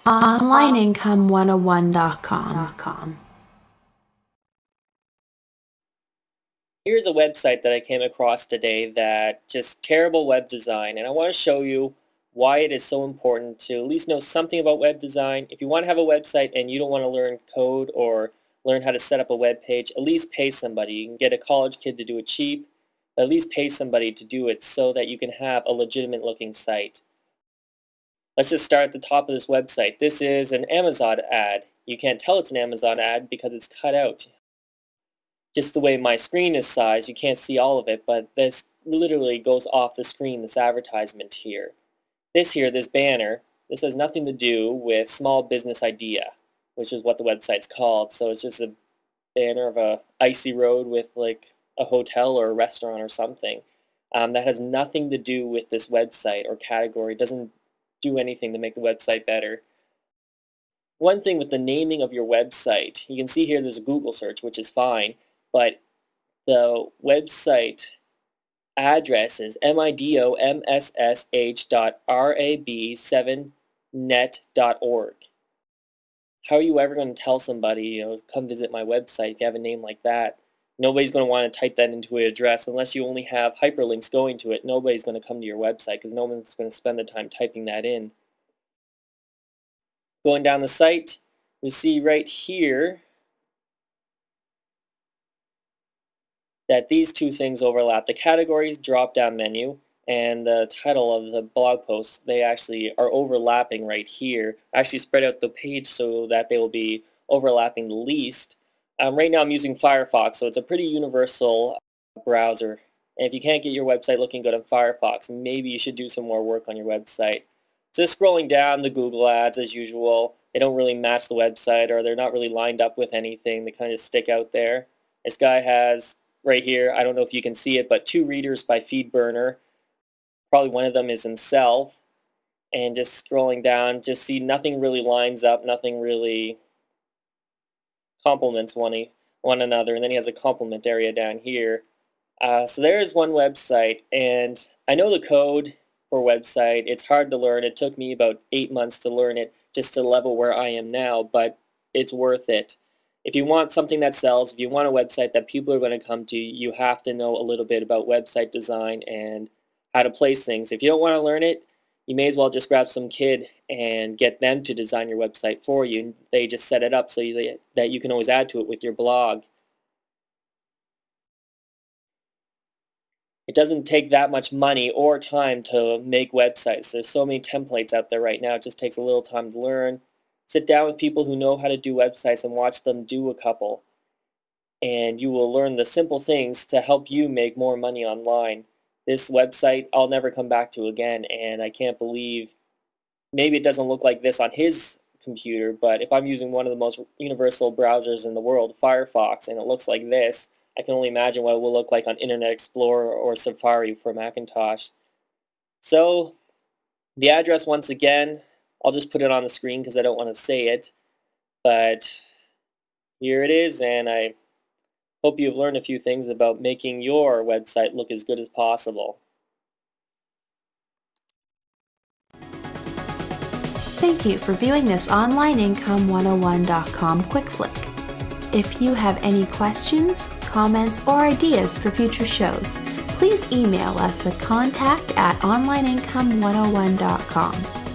OnlineIncome101.com. Here's a website that I came across today that just terrible web design, and I want to show you why it is so important to at least know something about web design. If you want to have a website and you don't want to learn code or learn how to set up a web page, at least pay somebody. You can get a college kid to do it cheap, but at least pay somebody to do it so that you can have a legitimate looking site. Let's just start at the top of this website. This is an Amazon ad. You can't tell it's an Amazon ad because it's cut out. Just the way my screen is sized, you can't see all of it, but this literally goes off the screen, this advertisement here. This banner, this has nothing to do with small business idea, which is what the website's called. So it's just a banner of a icy road with like a hotel or a restaurant or something. That has nothing to do with this website or category. It doesn't do anything to make the website better. One thing with the naming of your website, you can see here there's a Google search, which is fine, but the website address is midossh.rab7net.org. How are you ever going to tell somebody, come visit my website if you have a name like that? Nobody's going to want to type that into an address unless you only have hyperlinks going to it. Nobody's going to come to your website because no one's going to spend the time typing that in. Going down the site, we see right here that these two things overlap. The categories drop-down menu and the title of the blog post, they actually are overlapping right here. I actually spread out the page so that they will be overlapping the least. Right now I'm using Firefox, so it's a pretty universal browser. And if you can't get your website looking good on Firefox, maybe you should do some more work on your website. Just scrolling down, the Google ads as usual, they don't really match the website, or they're not really lined up with anything. They kind of stick out there. This guy has right here, I don't know if you can see it, but 2 readers by FeedBurner. Probably one of them is himself. And just scrolling down, just see nothing really lines up, nothing really complements one another. And then he has a complement area down here. So there's one website, and I know the code for website. It's hard to learn. It took me about 8 months to learn it just to the level where I am now, but it's worth it. If you want something that sells, if you want a website that people are going to come to, you have to know a little bit about website design and how to place things. If you don't want to learn it, you may as well just grab some kid and get them to design your website for you. They just set it up so that you can always add to it with your blog. It doesn't take that much money or time to make websites. There's so many templates out there right now. It just takes a little time to learn. Sit down with people who know how to do websites and watch them do a couple. And you will learn the simple things to help you make more money online. This website I'll never come back to again, and I can't believe, maybe it doesn't look like this on his computer, but if I'm using one of the most universal browsers in the world, Firefox, and it looks like this, I can only imagine what it will look like on Internet Explorer or Safari for Macintosh. So the address, once again, I'll just put it on the screen because I don't want to say it, but here it is, and I hope you've learned a few things about making your website look as good as possible. Thank you for viewing this OnlineIncome101.com quick flick. If you have any questions, comments, or ideas for future shows, please email us at contact@onlineincome101.com.